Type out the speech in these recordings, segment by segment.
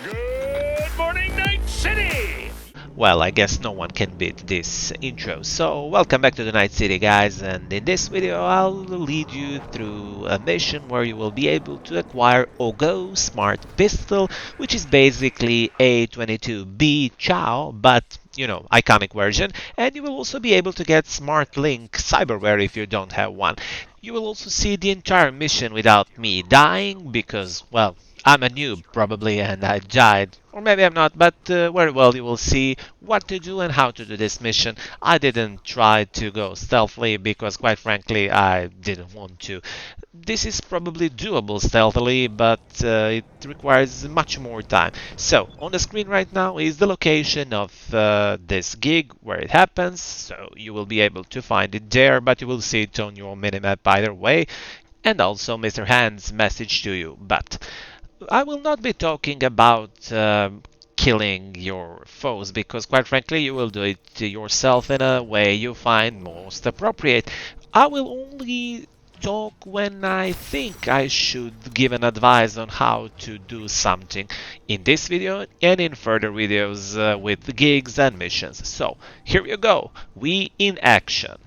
Good morning, Night City! Well, I guess no one can beat this intro. So, welcome back to the Night City, guys. And in this video, I'll lead you through a mission where you will be able to acquire OGOU Smart Pistol, which is basically a 22B Chow, but iconic version. And you will also be able to get Smart Link Cyberware if you don't have one. You will also see the entire mission without me dying because, well, I'm a noob probably and I died. Or maybe I'm not, but very well you will see what to do and how to do this mission. I didn't try to go stealthily because quite frankly I didn't want to. This is probably doable stealthily, but it requires much more time. So, on the screen right now is the location of this gig where it happens, so you will be able to find it there, but you will see it on your minimap either way, and also Mr. Hand's message to you. But I will not be talking about killing your foes because, quite frankly, you will do it yourself in a way you find most appropriate. I will only talk when I think I should give an advice on how to do something in this video and in further videos with gigs and missions. So, here you go. We in action.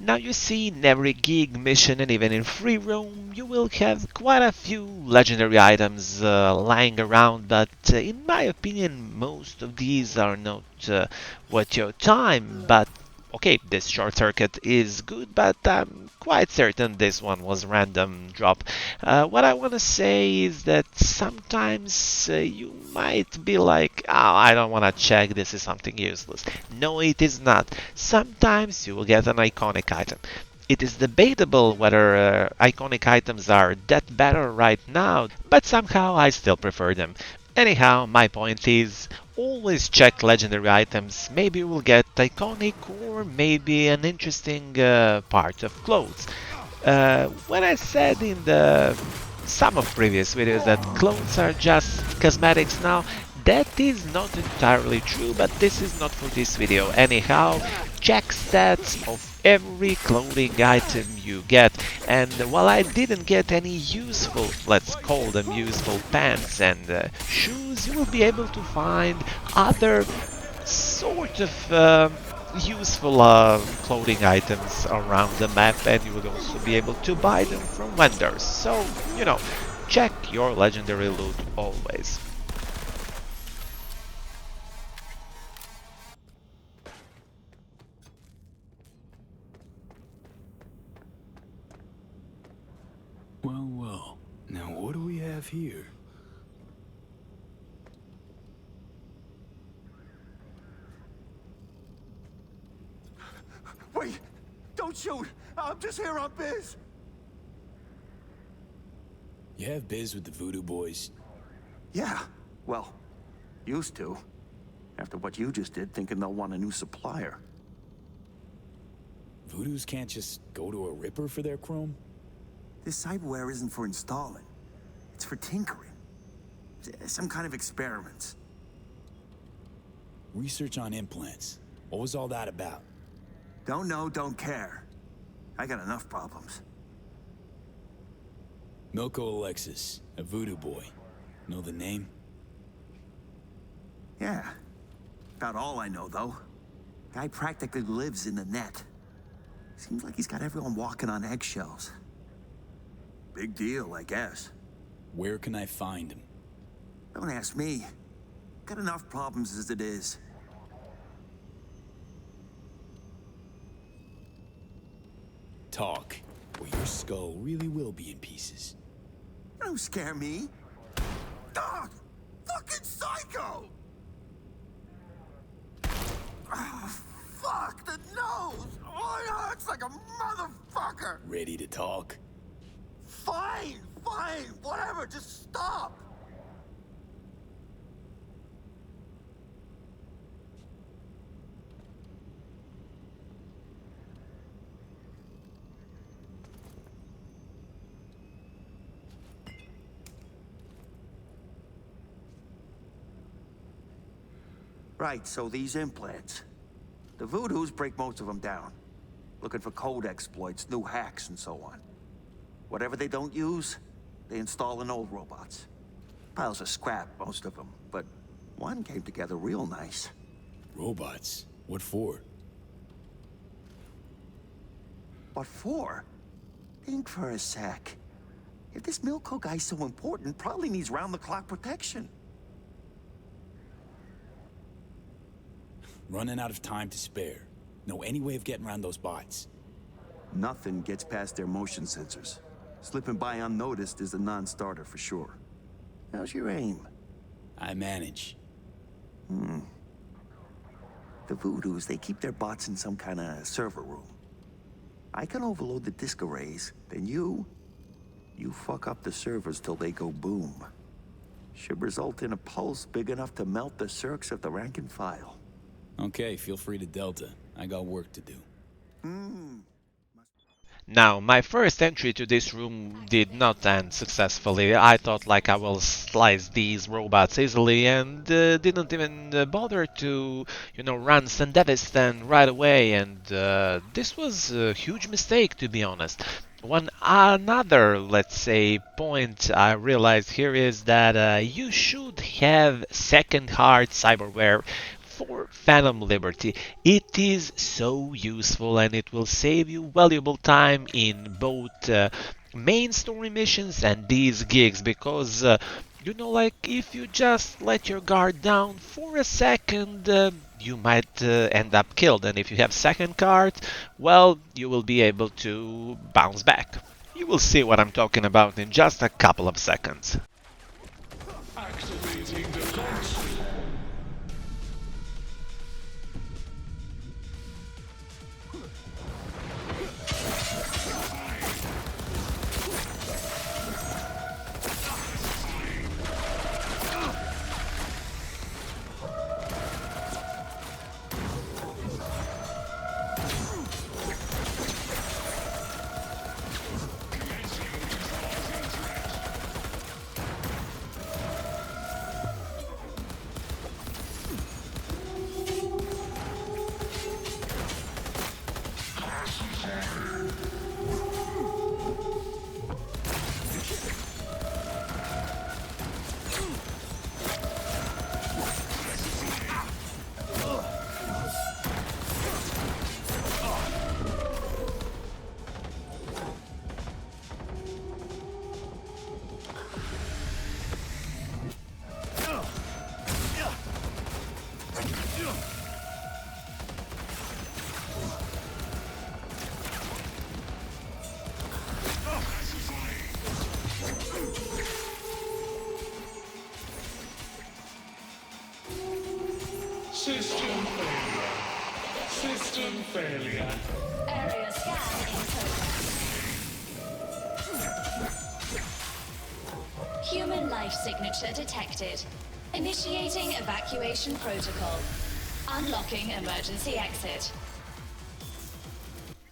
Now you see, in every gig, mission, and even in free roam, you will have quite a few legendary items lying around, but in my opinion, most of these are not worth your time. But okay, this short circuit is good, but I'm quite certain this one was random drop. What I want to say is that sometimes you might be like, oh, I don't want to check, this is something useless. No, it is not. Sometimes you will get an iconic item. It is debatable whether iconic items are that better right now, but somehow I still prefer them. Anyhow, my point is, always check legendary items. Maybe you will get iconic or maybe an interesting part of clothes. When I said in the some of previous videos that clothes are just cosmetics now, that is not entirely true, but this is not for this video. Anyhow, check stats of every clothing item you get, and while I didn't get any useful, let's call them useful, pants and shoes, you will be able to find other sort of useful clothing items around the map, and you will also be able to buy them from vendors. So, check your legendary loot always. Well, well. Now what do we have here? Wait! Don't shoot! I'm just here on biz! You have biz with the Voodoo Boys? Yeah, well, used to. After what you just did, thinking they'll want a new supplier. Voodoos can't just go to a Ripper for their chrome? This cyberware isn't for installing. It's for tinkering. Some kind of experiments. Research on implants. What was all that about? Don't know, don't care. I got enough problems. Milko Alexis, a Voodoo Boy. Know the name? Yeah. About all I know, though. Guy practically lives in the net. Seems like he's got everyone walking on eggshells. Big deal, I guess. Where can I find him? Don't ask me. Got enough problems as it is. Talk, or your skull really will be in pieces. Don't scare me. Dog! Fucking psycho! Oh, fuck, the nose! Oh, it hurts like a motherfucker! Ready to talk? Fine, whatever, just stop! Right, so these implants. The Voodoos break most of them down. Looking for code exploits, new hacks, and so on. Whatever they don't use, they install in old robots. Piles of scrap, most of them, but one came together real nice. Robots? What for? What for? Think for a sec. If this Milko guy's so important, probably needs round-the-clock protection. Running out of time to spare. Know any way of getting around those bots? Nothing gets past their motion sensors. Slipping by unnoticed is a non-starter for sure. How's your aim? I manage. The Voodoos, they keep their bots in some kind of server room. I can overload the disk arrays, then you fuck up the servers till they go boom. Should result in a pulse big enough to melt the circs of the rank and file. Okay, feel free to Delta. I got work to do. Now, my first entry to this room did not end successfully. I thought like I will slice these robots easily and didn't even bother to, run Sandevistan right away, and this was a huge mistake, to be honest. Another, let's say, point I realized here is that you should have second-heart cyberware for Phantom Liberty. It is so useful and it will save you valuable time in both main story missions and these gigs, because like if you just let your guard down for a second, you might end up killed, and if you have second card, well, you will be able to bounce back. You will see what I'm talking about in just a couple of seconds. Activating the console. System failure. Area scan in progress. Human life signature detected. Initiating evacuation protocol. Unlocking emergency exit.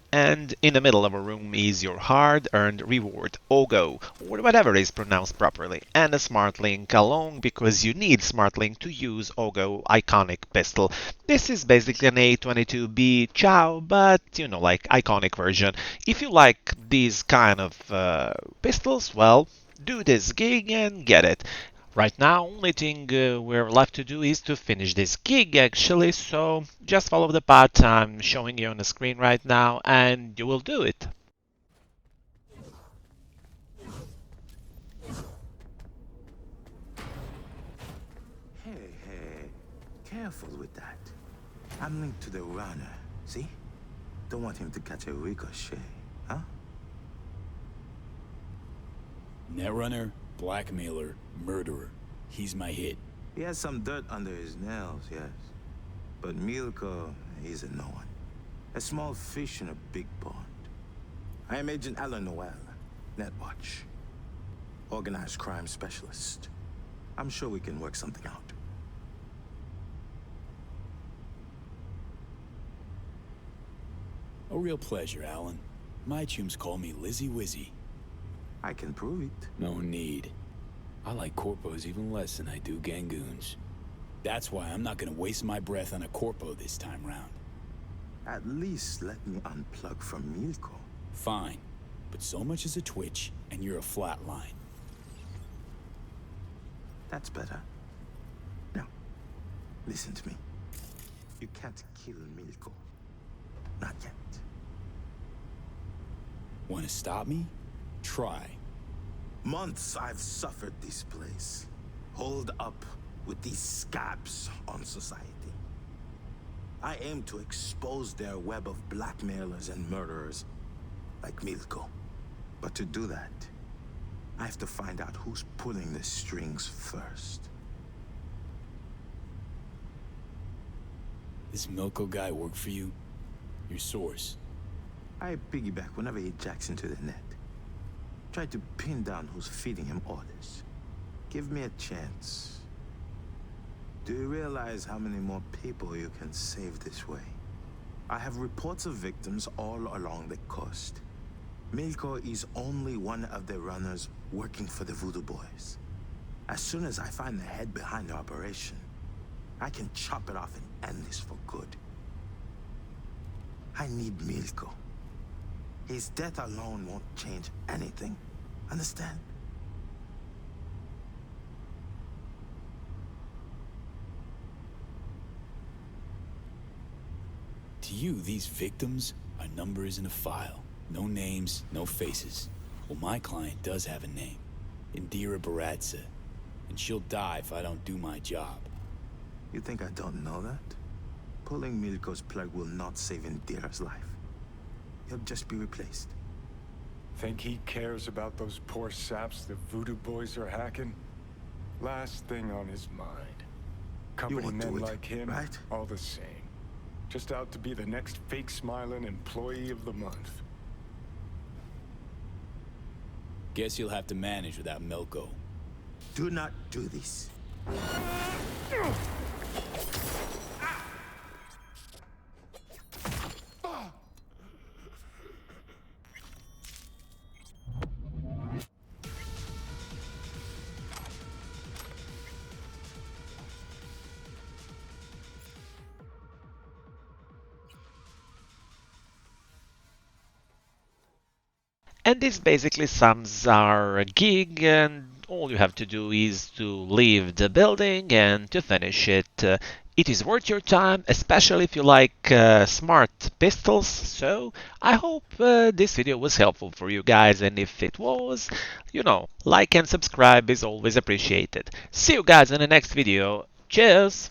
And in the middle of a room is your hard-earned reward, OGOU, or whatever is pronounced properly, and a smart link along because you need smart link to use OGOU iconic pistol. This is basically an A22B Chow, but you know, like iconic version. If you like these kind of pistols, well, do this gig and get it. Right now, only thing we're left to do is to finish this gig actually, so just follow the path I'm showing you on the screen right now and you will do it. Hey, careful with that. I'm linked to the runner, see? Don't want him to catch a ricochet, huh? Netrunner, blackmailer, murderer. He's my hit. He has some dirt under his nails, yes. But Milko, he's a no one. A small fish in a big pond. I am Agent Alan Noel, Netwatch. Organized crime specialist. I'm sure we can work something out. A real pleasure, Alan. My chums call me Lizzie Wizzy. I can prove it. No need. I like corpos even less than I do gangoons. That's why I'm not gonna waste my breath on a corpo this time round. At least let me unplug from Milko. Fine, but so much as a twitch, and you're a flatline. That's better. Now, listen to me. You can't kill Milko. Not yet. Wanna stop me? Try. Months I've suffered this place. Holed up with these scabs on society. I aim to expose their web of blackmailers and murderers like Milko. But to do that, I have to find out who's pulling the strings first. This Milko guy work for you? Your source? I piggyback whenever he jacks into the net. Try to pin down who's feeding him orders. Give me a chance. Do you realize how many more people you can save this way? I have reports of victims all along the coast. Milko is only one of the runners working for the Voodoo Boys. As soon as I find the head behind the operation, I can chop it off and end this for good. I need Milko. His death alone won't change anything. Understand? To you, these victims are numbers in a file. No names, no faces. Well, my client does have a name. Indira Baradza. And she'll die if I don't do my job. You think I don't know that? Pulling Milko's plug will not save Indira's life. He'll just be replaced. Think he cares about those poor saps the Voodoo Boys are hacking? Last thing on his mind. Company won't do men it, like him, right? all the same. Just out to be the next fake-smiling employee of the month. Guess you'll have to manage without Milko. Do not do this. And this basically sums our gig, and all you have to do is to leave the building and to finish it. It is worth your time, especially if you like smart pistols. So I hope this video was helpful for you guys, and if it was, you know, like and subscribe is always appreciated. See you guys in the next video. Cheers!